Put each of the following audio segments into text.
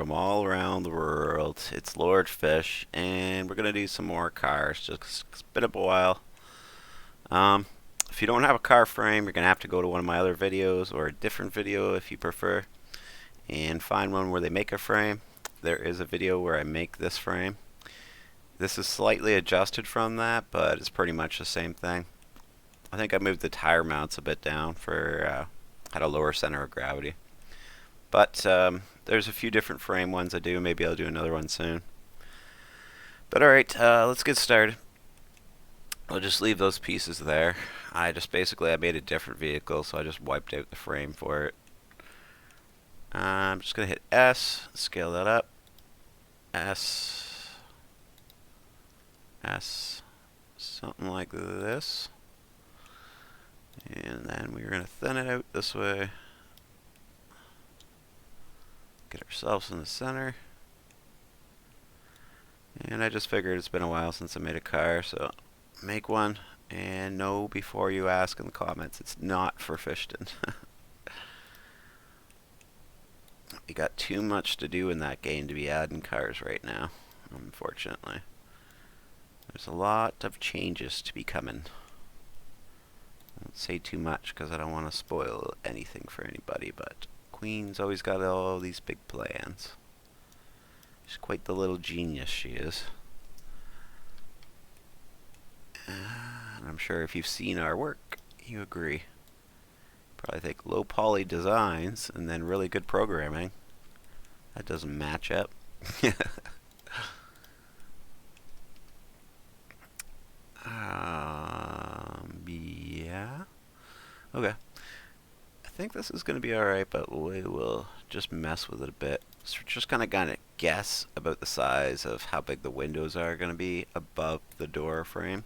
from all around the world. It's Lord Fish, and we're gonna do some more cars. Just 'cause it's been a while. Um, if you don't have a car frame, you're gonna have to go to one of my other videos or a different video if you prefer, and find one where they make a frame. There is a video where I make this frame. This is slightly adjusted from that, but it's pretty much the same thing. I think I moved the tire mounts a bit down for had a lower center of gravity. But there's a few different frame ones I do. Maybe I'll do another one soon. But alright, let's get started. I'll just leave those pieces there. I made a different vehicle, so I just wiped out the frame for it. I'm just going to hit S, scale that up. S, S, something like this. And then we're going to thin it out this way. Get ourselves in the center. And I just figured it's been a while since I made a car, so make one. And know before you ask in the comments, it's not for Fishton. We got too much to do in that game to be adding cars right now, unfortunately. There's a lot of changes to be coming. I won't say too much because I don't want to spoil anything for anybody, but Queen's always got all these big plans. She's quite the little genius, she is. And I'm sure if you've seen our work, you agree. Probably think low poly designs and then really good programming. That doesn't match up. Yeah. Okay. I think this is going to be alright, but we will just mess with it a bit. So we're just kind of guess about the size of how big the windows are going to be above the door frame.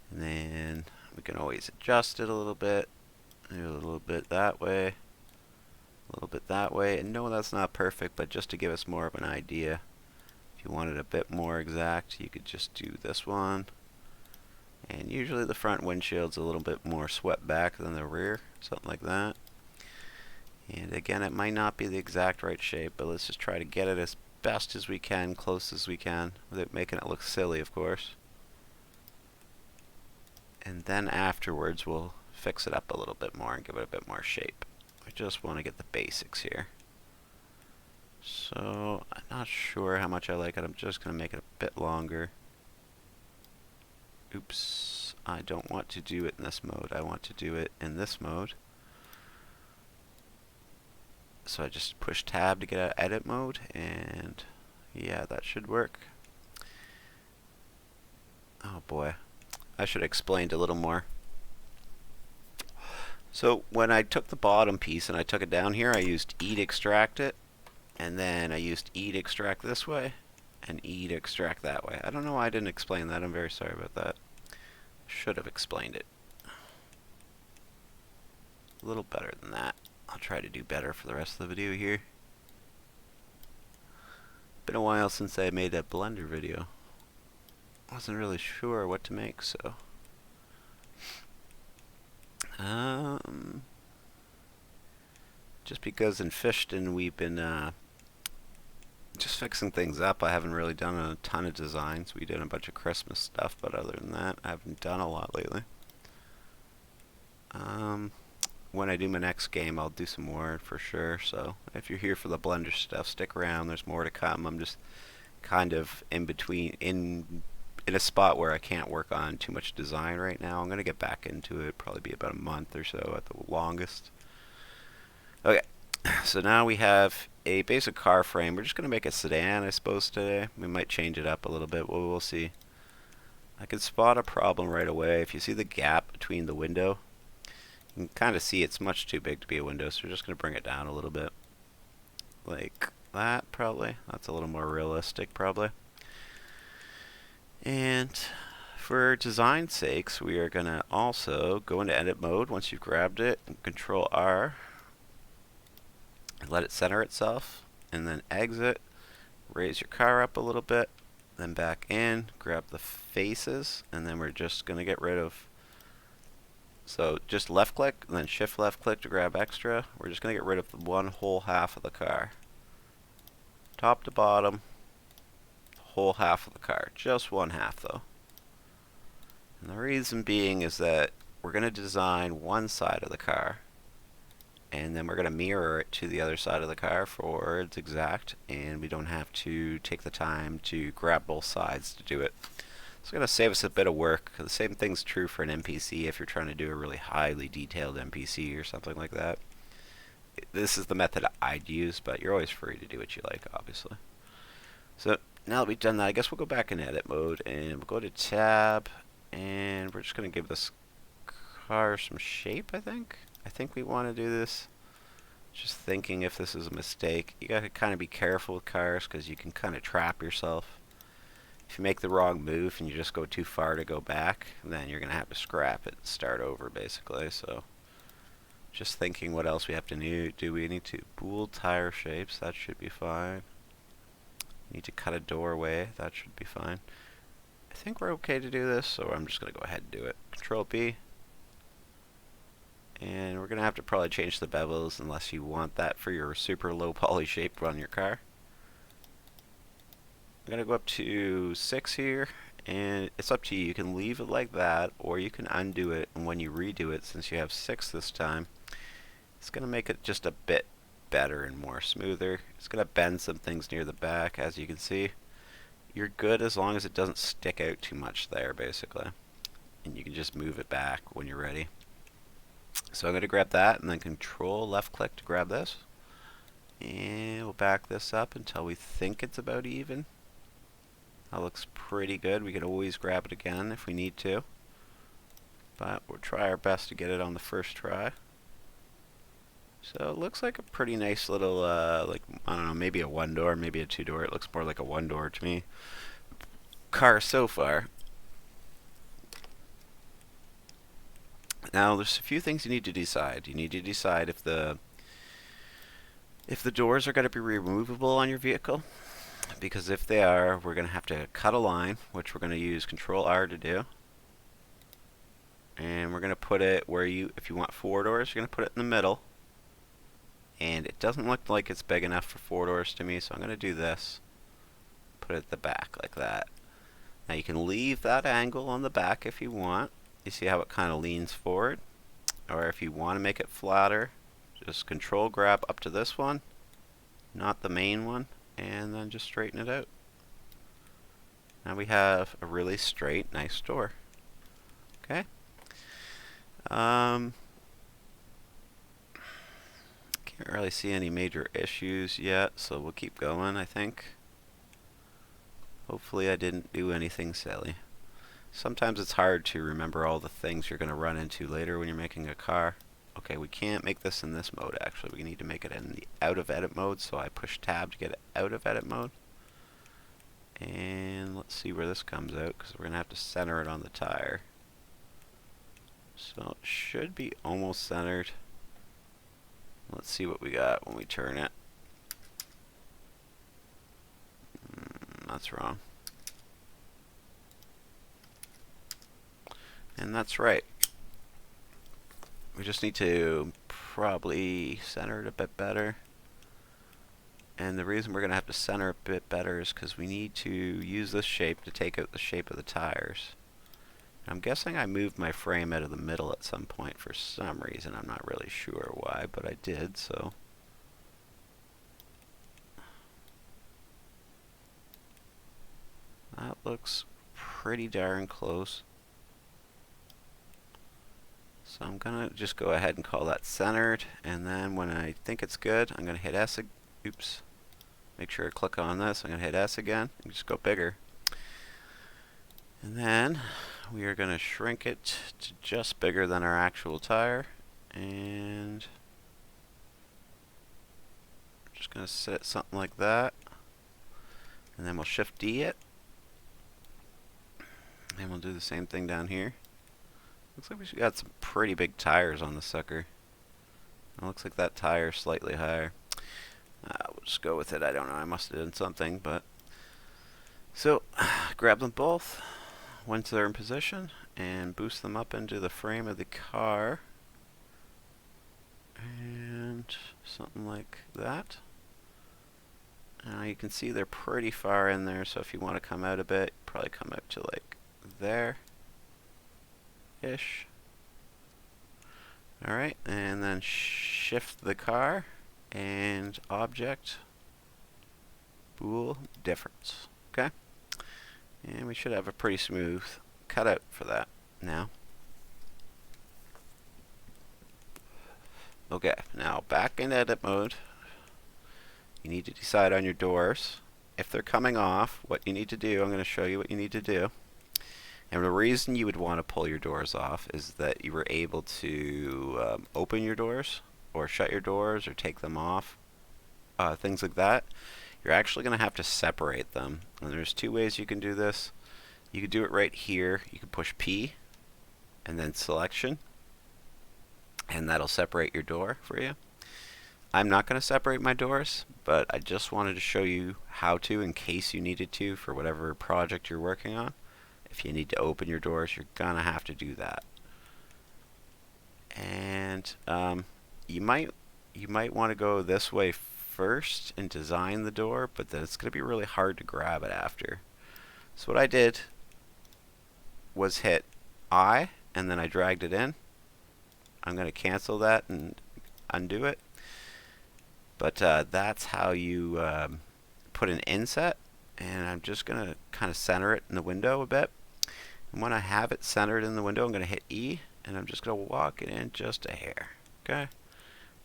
And then we can always adjust it a little bit. Maybe a little bit that way. A little bit that way. And no, that's not perfect, but just to give us more of an idea. If you wanted a bit more exact, you could just do this one. And usually the front windshield's a little bit more swept back than the rear, something like that. And again, it might not be the exact right shape, but let's just try to get it as best as we can, close as we can, without making it look silly, of course. And then afterwards, we'll fix it up a little bit more and give it a bit more shape. I just want to get the basics here. So, I'm not sure how much I like it. I'm just going to make it a bit longer. Oops, I don't want to do it in this mode. I want to do it in this mode. So I just push tab to get out of edit mode, and yeah, that should work. Oh boy, I should have explained a little more. So when I took the bottom piece and I took it down here, I used E to extract it, and then I used E to extract this way, and E to extract that way. I don't know why I didn't explain that. I'm very sorry about that. Should have explained it. A little better than that. I'll try to do better for the rest of the video here. Been a while since I made a Blender video. Wasn't really sure what to make, so just because in Fishton we've been just fixing things up. I haven't really done a ton of designs. We did a bunch of Christmas stuff, but other than that, I haven't done a lot lately. When I do my next game, I'll do some more for sure. So if you're here for the Blender stuff, stick around. There's more to come. I'm just kind of in between, in a spot where I can't work on too much design right now. I'm going to get back into it. Probably be about a month or so at the longest. Okay, so now we have a basic car frame. We're just going to make a sedan, I suppose, today. We might change it up a little bit. We'll see. I can spot a problem right away. If you see the gap between the window, you can kind of see it's much too big to be a window, so we're just going to bring it down a little bit. Like that, probably. That's a little more realistic, probably. And for design's sakes, we are going to also go into edit mode once you've grabbed it, and Control R. Let it center itself, and then exit, raise your car up a little bit, then back in, grab the faces, and then we're just going to get rid of, so just left click, and then shift left click to grab extra. We're just going to get rid of the one whole half of the car. top to bottom, the whole half of the car. Just one half though. And the reason being is that we're going to design one side of the car, and then we're going to mirror it to the other side of the car for its exact, and we don't have to take the time to grab both sides to do it. It's going to save us a bit of work. The same thing's true for an NPC if you're trying to do a really highly detailed NPC or something like that. This is the method I'd use, but you're always free to do what you like, obviously. So now that we've done that, I guess we'll go back in edit mode, and we'll go to tab, and we're just going to give this car some shape, I think. I think we want to do this. Just thinking if this is a mistake. You got to kind of be careful with cars because you can kind of trap yourself. If you make the wrong move and you just go too far to go back, then you're going to have to scrap it and start over, basically. So just thinking what else we have to do. We need to bool tire shapes. That should be fine. Need to cut a doorway. That should be fine. I think we're okay to do this, so I'm just going to go ahead and do it. Control B. And we're going to have to probably change the bevels unless you want that for your super low poly shape on your car. I'm going to go up to 6 here, and it's up to you. You can leave it like that, or you can undo it, and when you redo it, since you have 6 this time, it's going to make it just a bit better and more smoother. It's going to bend some things near the back, as you can see. You're good as long as it doesn't stick out too much there, basically. And you can just move it back when you're ready. So I'm going to grab that, and then control left click to grab this. And we'll back this up until we think it's about even. That looks pretty good. We can always grab it again if we need to. But we'll try our best to get it on the first try. So it looks like a pretty nice little, like, I don't know, maybe a one door, maybe a two door. It looks more like a one door to me. Car so far. Now there's a few things you need to decide. You need to decide if the doors are going to be removable on your vehicle. Because if they are, we're going to have to cut a line, which we're going to use Control R to do. And we're going to put it where if you want 4 doors, you're going to put it in the middle. And it doesn't look like it's big enough for 4 doors to me, so I'm going to do this. Put it at the back like that. Now you can leave that angle on the back if you want. You see how it kind of leans forward? Or if you want to make it flatter, just Control grab up to this one, not the main one, and then just straighten it out. Now we have a really straight, nice door. Okay. Can't really see any major issues yet, so we'll keep going, I think. Hopefully I didn't do anything silly. Sometimes it's hard to remember all the things you're going to run into later when you're making a car. Okay, we can't make this in this mode, actually. We need to make it in the out of edit mode, so I push tab to get it out of edit mode. And let's see where this comes out, because we're going to have to center it on the tire. So it should be almost centered. Let's see what we got when we turn it. That's wrong. And that's right. We just need to probably center it a bit better. And the reason we're going to have to center it a bit better is because we need to use this shape to take out the shape of the tires. I'm guessing I moved my frame out of the middle at some point for some reason. I'm not really sure why, but I did, so. That looks pretty darn close. So I'm going to just go ahead and call that centered, and then when I think it's good, I'm going to hit S. Oops. Make sure I click on this. I'm going to hit S again and just go bigger. And then we are going to shrink it to just bigger than our actual tire, and just going to set it something like that. And then we'll Shift D it. And we'll do the same thing down here. Looks like we got some pretty big tires on the sucker. It looks like that tire is slightly higher. We'll just go with it. I don't know. I must have done something, but so grab them both once they're in position and boost them up into the frame of the car, and something like that. You can see they're pretty far in there, so if you want to come out a bit, probably come out to like there-ish. Alright, and then shift the car and object, bool, difference. Okay? And we should have a pretty smooth cutout for that now. Okay, now back in edit mode. You need to decide on your doors. If they're coming off, what you need to do, I'm going to show you what you need to do. And the reason you would want to pull your doors off is that you were able to open your doors or shut your doors or take them off, things like that. You're actually going to have to separate them. And there's two ways you can do this. You could do it right here. You can push P and then selection, and that'll separate your door for you. I'm not going to separate my doors, but I just wanted to show you how to in case you needed to for whatever project you're working on. If you need to open your doors, you're going to have to do that. And you might want to go this way first and design the door, but then it's going to be really hard to grab it after. So what I did was hit I, and then I dragged it in. I'm going to cancel that and undo it. But that's how you put an inset, and I'm just going to kind of center it in the window a bit. And when I have it centered in the window, I'm going to hit E, and I'm just going to walk it in just a hair. Okay?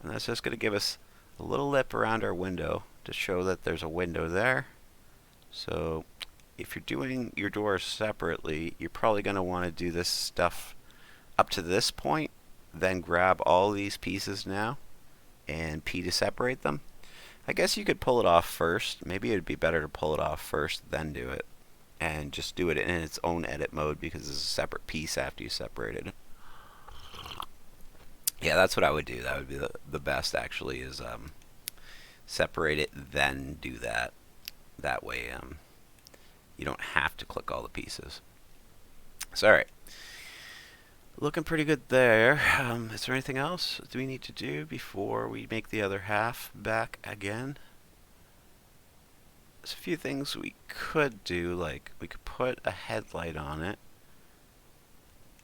And that's just going to give us a little lip around our window to show that there's a window there. So if you're doing your doors separately, you're probably going to want to do this stuff up to this point, then grab all these pieces now and P to separate them. I guess you could pull it off first. Maybe it would be better to pull it off first, then do it. And just do it in its own edit mode because it's a separate piece after you separate it. Yeah, that's what I would do. That would be the best, actually, is separate it, then do that. That way you don't have to click all the pieces. So, alright. Looking pretty good there. Is there anything else do we need to do before we make the other half back again? There's a few things we could do, like we could put a headlight on it,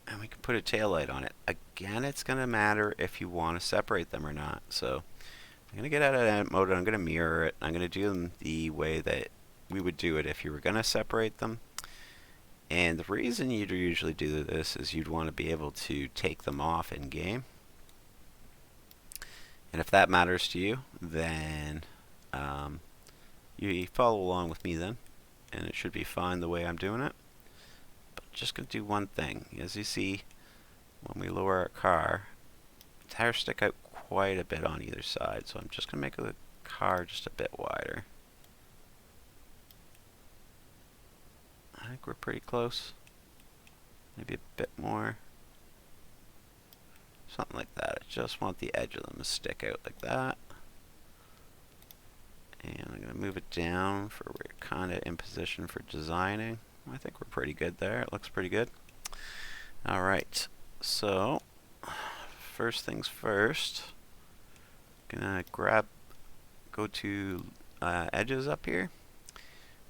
and we could put a tail light on it. Again, it's going to matter if you want to separate them or not. So I'm going to get out of edit mode, and I'm going to mirror it. I'm going to do them the way that we would do it if you were going to separate them. And the reason you'd usually do this is you'd want to be able to take them off in game. And if that matters to you, then you follow along with me then, and it should be fine the way I'm doing it. But just going to do one thing. As you see, when we lower our car, the tires stick out quite a bit on either side. So I'm just going to make the car just a bit wider. I think we're pretty close. Maybe a bit more. Something like that. I just want the edge of them to stick out like that. And I'm going to move it down for we're kind of in position for designing. I think we're pretty good there. It looks pretty good. Alright. So, first things first. Gonna go to edges up here.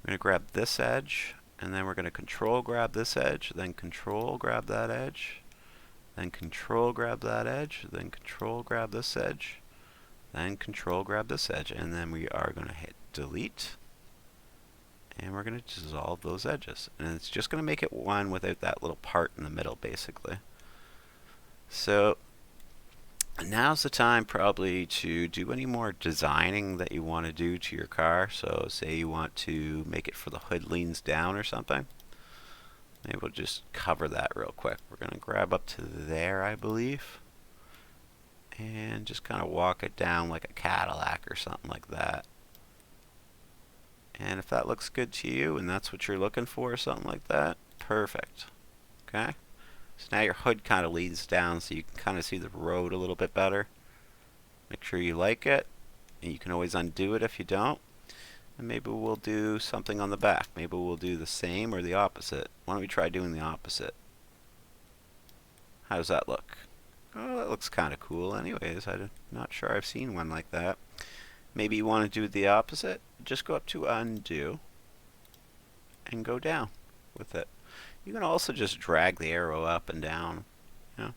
We're going to grab this edge. And then we're going to control grab this edge, then control grab that edge, then control grab that edge, then control grab this edge, then control grab this edge, and then we are going to hit delete, and we're going to dissolve those edges. And it's just going to make it one without that little part in the middle, basically. So now's the time probably to do any more designing that you want to do to your car. So say you want to make it for the hood leans down or something. Maybe we'll just cover that real quick. We're going to grab up to there, I believe, and just kind of walk it down like a Cadillac or something like that. And if that looks good to you and that's what you're looking for or something like that, perfect. Okay? So now your hood kind of leads down so you can kind of see the road a little bit better. Make sure you like it, and you can always undo it if you don't. And maybe we'll do something on the back. Maybe we'll do the same or the opposite. Why don't we try doing the opposite? How does that look? Oh, that looks kind of cool anyways. I'm not sure I've seen one like that. Maybe you want to do the opposite. just go up to undo and go down with it. You can also just drag the arrow up and down, you know.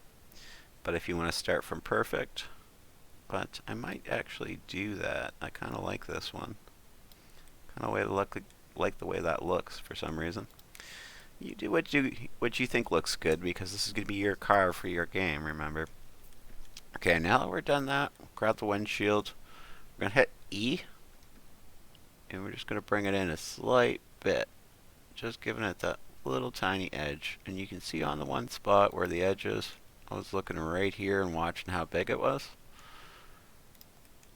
But if you want to start from perfect, but I might actually do that. I kind of like this one. Kind of like the way that looks for some reason. You do what you think looks good, because this is going to be your car for your game, remember. Okay, now that we're done that, grab the windshield. We're going to hit E, and we're just going to bring it in a slight bit, just giving it that little tiny edge. And you can see on the one spot where the edge is, I was looking right here and watching how big it was.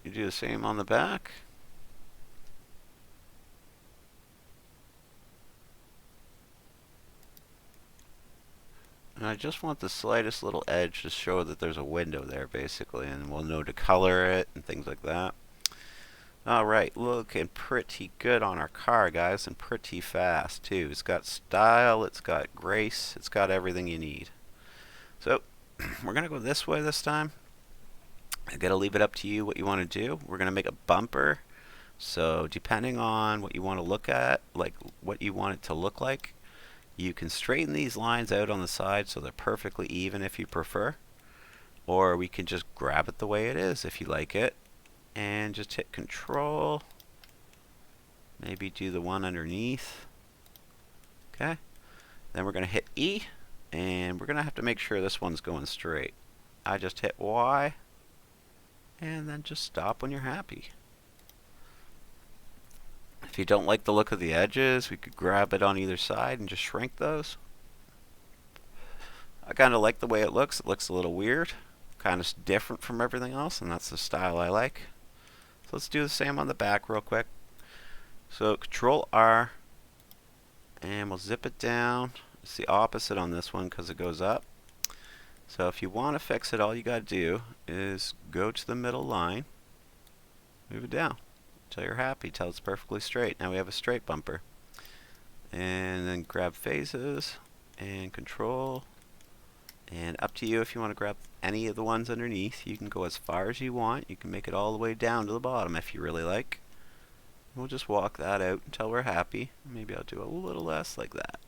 You do the same on the back. And I just want the slightest little edge to show that there's a window there, basically, and we'll know to color it and things like that. Alright, looking pretty good on our car, guys, and pretty fast, too. It's got style, it's got grace, it's got everything you need. So, we're going to go this way this time. I gotta leave it up to you what you want to do. We're going to make a bumper. So, depending on what you want to look at, like what you want it to look like, you can straighten these lines out on the side so they're perfectly even if you prefer. Or we can just grab it the way it is if you like it. And just hit Control. Maybe do the one underneath. Okay. Then we're going to hit E. And we're going to have to make sure this one's going straight. I just hit Y. And then just stop when you're happy. If you don't like the look of the edges, we could grab it on either side and just shrink those. I kind of like the way it looks. It looks a little weird, kind of different from everything else, and that's the style I like. So let's do the same on the back real quick. So Control R, and we'll zip it down. It's the opposite on this one because it goes up. So if you want to fix it, all you got to do is go to the middle line, move it down until you're happy, till it's perfectly straight. Now we have a straight bumper. And then grab faces and Control, and up to you if you want to grab any of the ones underneath. You can go as far as you want. You can make it all the way down to the bottom if you really like. We'll just walk that out until we're happy. Maybe I'll do a little less like that.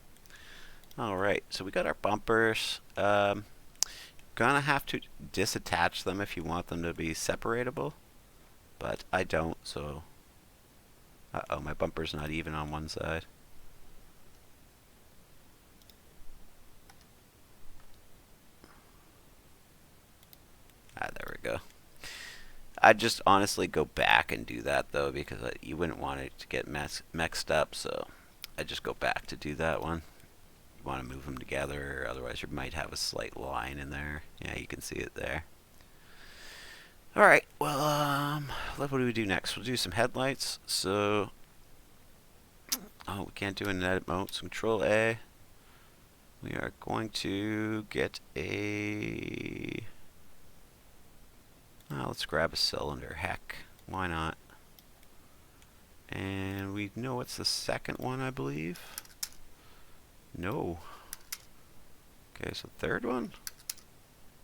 Alright, so we got our bumpers. Gonna have to disattach them if you want them to be separatable, but I don't, so uh-oh, my bumper's not even on one side. There we go. I'd just honestly go back and do that though, because you wouldn't want it to get mixed up, so I just go back to do that one. You want to move them together, otherwise you might have a slight line in there. Yeah, you can see it there. Alright, well, what do we do next? We'll do some headlights. So, oh, we can't do an edit mode, so Control A. We are going to get a... oh, let's grab a cylinder. Heck, why not? And we know it's the second one, I believe. No. Okay, so third one?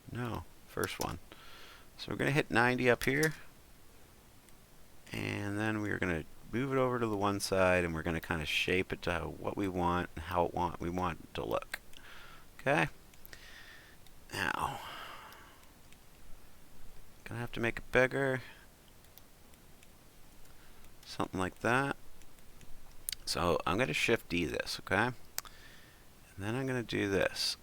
No, first one. So we're going to hit 90 up here. And then we're going to move it over to the one side, and we're going to kind of shape it to what we want and how we want it to look. Okay? Now, gonna have to make it bigger. Something like that. So I'm going to Shift D this, okay? And then I'm going to do this.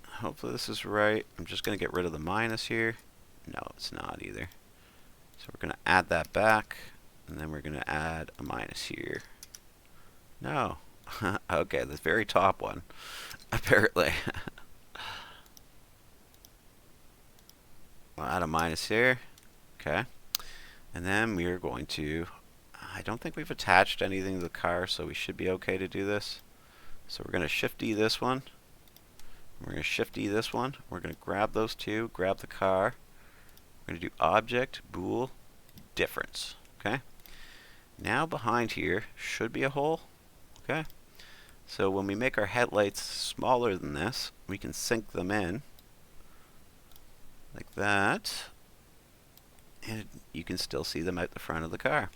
Hopefully this is right. I'm just going to get rid of the minus here. No, it's not either. So we're going to add that back, and then we're going to add a minus here. No. Okay, the very top one, apparently. We'll add a minus here. Okay. And then we are going to... I don't think we've attached anything to the car, so we should be okay to do this. So we're going to Shift D this one. We're going to Shift D this one. We're going to grab those two, grab the car. We're going to do Object, Bool, Difference. Okay. Now behind here should be a hole. Okay. So when we make our headlights smaller than this, we can sink them in like that, and you can still see them out the front of the car.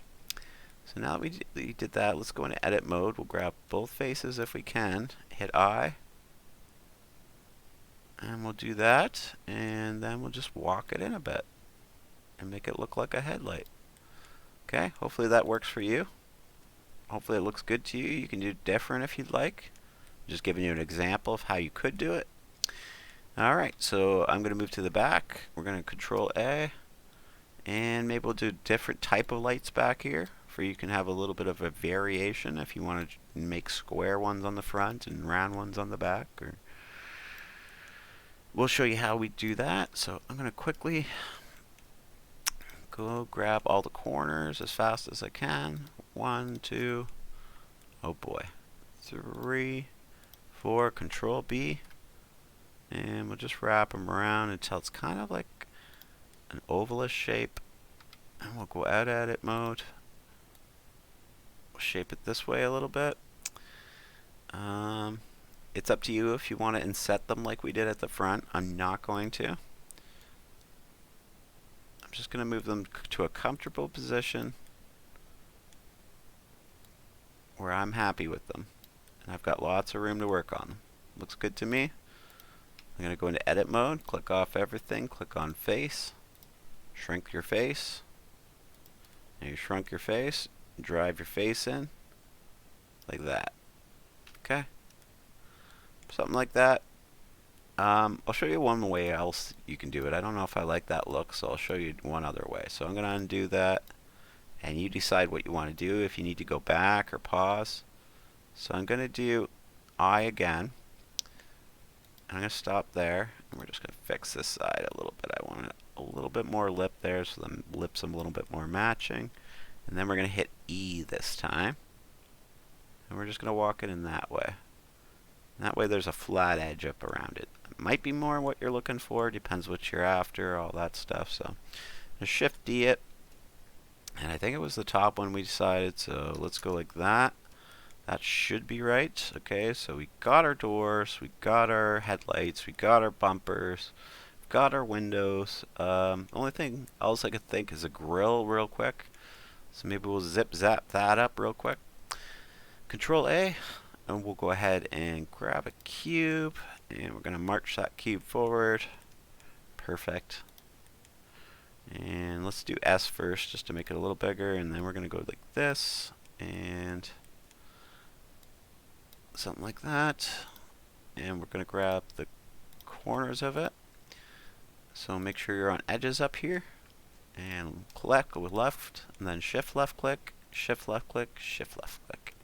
So now that we did that, let's go into edit mode. We'll grab both faces if we can. Hit I. And we'll do that. And then we'll just walk it in a bit. And make it look like a headlight. Okay, hopefully that works for you. Hopefully it looks good to you. You can do it different if you'd like. Just giving you an example of how you could do it. Alright, so I'm going to move to the back. We're going to Control A. And maybe we'll do different type of lights back here. For you can have a little bit of a variation if you want to make square ones on the front and round ones on the back. Or we'll show you how we do that. So I'm going to quickly go grab all the corners as fast as I can. 1, 2, oh boy, 3, 4, Control B, and we'll just wrap them around until it's kind of like an ovalish shape. And we'll go out edit mode. We'll shape it this way a little bit. It's up to you if you want to inset them like we did at the front. I'm not going to. I'm just going to move them to a comfortable position where I'm happy with them. And I've got lots of room to work on them. Looks good to me. I'm going to go into edit mode, click off everything, click on face, shrink your face. And you shrunk your face, drive your face in, like that. Okay? Something like that. I'll show you one way else you can do it. I don't know if I like that look, so I'll show you one other way. So I'm going to undo that, and you decide what you want to do, if you need to go back or pause. So I'm going to do I again. I'm going to stop there, and we're just going to fix this side a little bit. I want a little bit more lip there, so the lips are a little bit more matching. And then we're going to hit E this time. And we're just going to walk it in that way. And that way there's a flat edge up around it. It might be more what you're looking for, depends what you're after, all that stuff. So just Shift D it. And I think it was the top one we decided, so let's go like that. That should be right. Okay, so we got our doors, we got our headlights, we got our bumpers, got our windows. Only thing else I could think is a grill real quick. So maybe we'll zip zap that up real quick. Control A, and we'll go ahead and grab a cube, and we're going to march that cube forward. Perfect. And let's do S first just to make it a little bigger, and then we're going to go like this, and something like that. And we're going to grab the corners of it. So make sure you're on edges up here, and click with left, and then shift left click, shift left click, shift left click.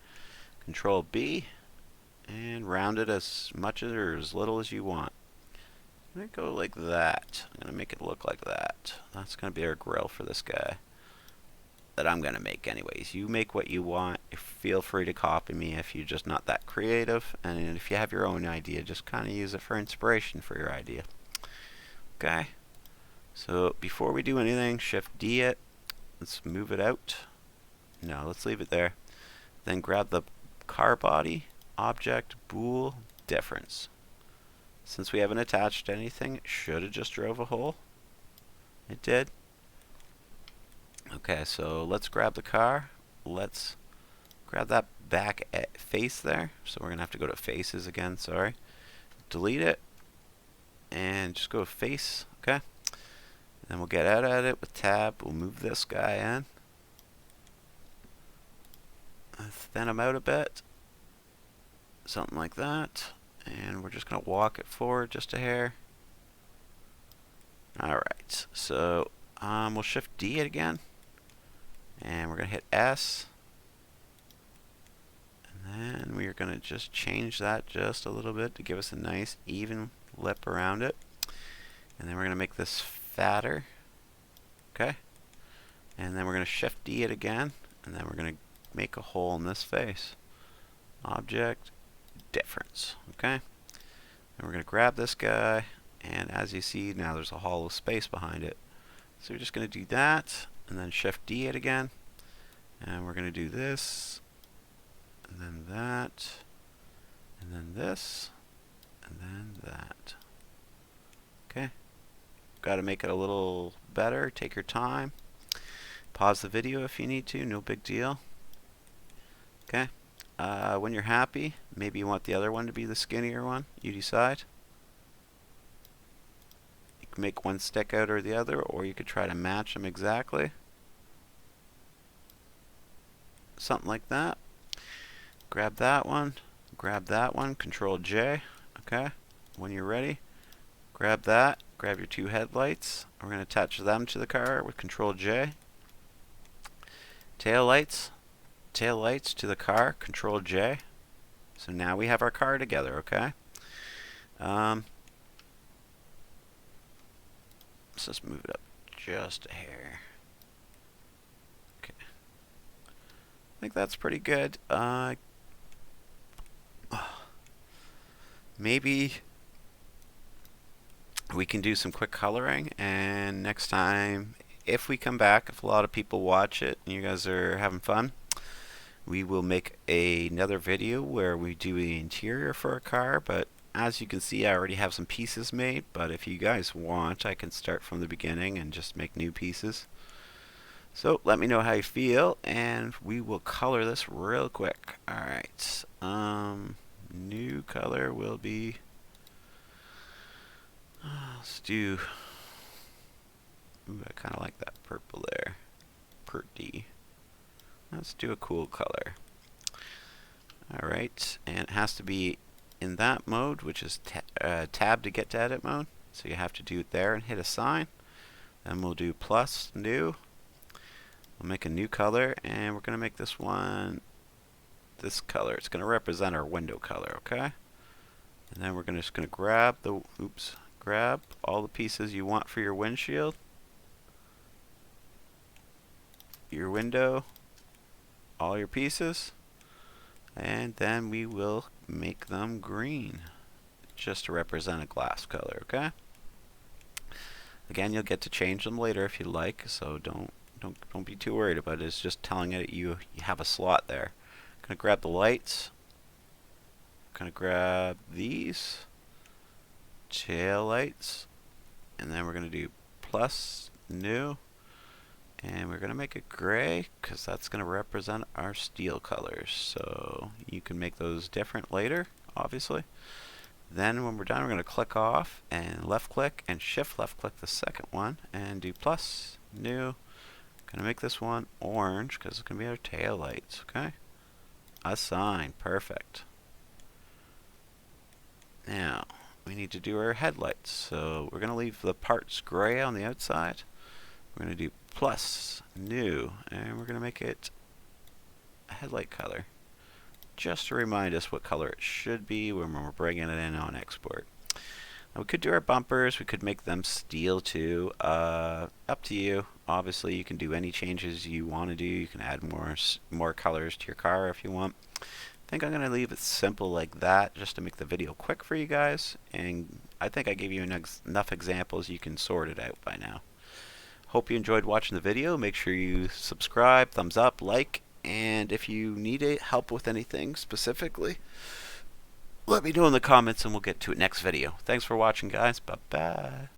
Control B, and round it as much or as little as you want. I'm going to go like that. I'm going to make it look like that. That's going to be our grill for this guy that I'm going to make anyways. You make what you want. Feel free to copy me if you're just not that creative. And if you have your own idea, just kind of use it for inspiration for your idea. Okay. So before we do anything, Shift D it. Let's move it out. No, let's leave it there. Then grab the car body, object, bool, difference. Since we haven't attached anything, it should have just drove a hole. It did. Okay, so let's grab the car. Let's grab that back face there. So we're going to have to go to faces again, sorry. Delete it. And just go to face, okay? Then we'll get out at it with tab. We'll move this guy in. Thin him out a bit. Something like that. And we're just going to walk it forward just a hair. Alright, so we'll Shift D it again. And we're going to hit S. And then we're going to just change that just a little bit to give us a nice even lip around it. And then we're going to make this fatter. Okay. And then we're going to Shift D it again. And then we're going to make a hole in this face. Object, difference. Okay. And we're going to grab this guy. And as you see, now there's a hollow space behind it. So we're just going to do that. And then Shift D it again. And we're going to do this. And then that. And then this. And then that. Okay. Got to make it a little better. Take your time. Pause the video if you need to. No big deal. Okay. When you're happy, maybe you want the other one to be the skinnier one. You decide. You can make one stick out or the other, or you could try to match them exactly. Something like that. Grab that one. Grab that one. Control J. Okay. When you're ready, grab that. Grab your two headlights. We're going to attach them to the car with Control J. Tail lights. Tail lights to the car. Control J. So now we have our car together, okay? Let's just move it up just a hair. Okay. I think that's pretty good. Maybe we can do some quick coloring, and next time, if we come back, if a lot of people watch it and you guys are having fun, we will make another video where we do the interior for a car. But as you can see, I already have some pieces made, but if you guys want, I can start from the beginning and just make new pieces. So let me know how you feel, and we will color this real quick. Alright, new color will be, let's do, ooh, I kind of like that purple there, pretty. Let's do a cool color. Alright, and it has to be in that mode, which is tab to get to edit mode. So you have to do it there and hit assign. Then we'll do plus new. We'll make a new color, and we're going to make this one this color. It's going to represent our window color, okay? And then we're just going to grab the, grab all the pieces you want for your windshield, your window, all your pieces, and then we will make them green just to represent a glass color, okay? Again, you'll get to change them later if you like, so don't be too worried about it. It's just telling it you have a slot there. I'm gonna grab the lights. I'm gonna grab these tail lights, and then we're gonna do plus new, and we're gonna make it gray because that's gonna represent our steel colors. So you can make those different later, obviously. Then when we're done, we're going to click off and left click and shift left click the second one and do plus new. Going to make this one orange because it's going to be our tail lights, okay? Assign, perfect. Now we need to do our headlights, so we're going to leave the parts gray on the outside. We're going to do plus new, and we're going to make it a headlight color, just to remind us what color it should be when we're bringing it in on export. Now we could do our bumpers, we could make them steel too, up to you. Obviously you can do any changes you want to do. You can add more colors to your car if you want. I think I'm going to leave it simple like that just to make the video quick for you guys, and I think I gave you enough examples you can sort it out by now. Hope you enjoyed watching the video. Make sure you subscribe, thumbs up, like, and if you need help with anything specifically, let me know in the comments and we'll get to it next video. Thanks for watching, guys. Bye-bye.